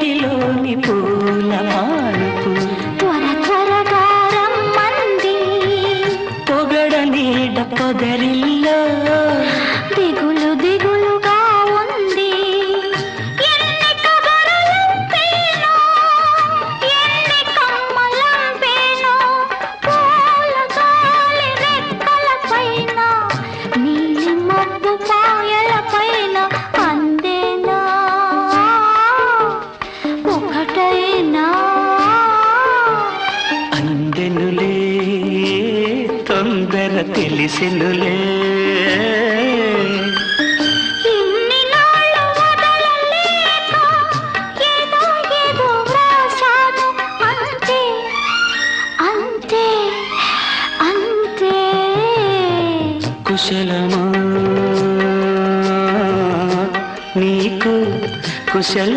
వాకిలోని పూల మానుపు త్వర త్వరగా రమ్మంది పొగడ నీడ పొదరిల్లో దిగులు దిగులుగా ఉంది ఎన్ని కబురులంపేనో ఎన్ని కమ్మలంపేనో పూల గాలి రెక్కల పైన నీలి మబ్బు పాయల పైన అందేనా ఒకటైనా అందెనులే తొందర తెలిసెనులే ఇన్ని నాళ్ళు వదలలేక ఏదో ఏదో వ్రాశాను అంతే అంతే అంతే కుశలమా నీకు కుశల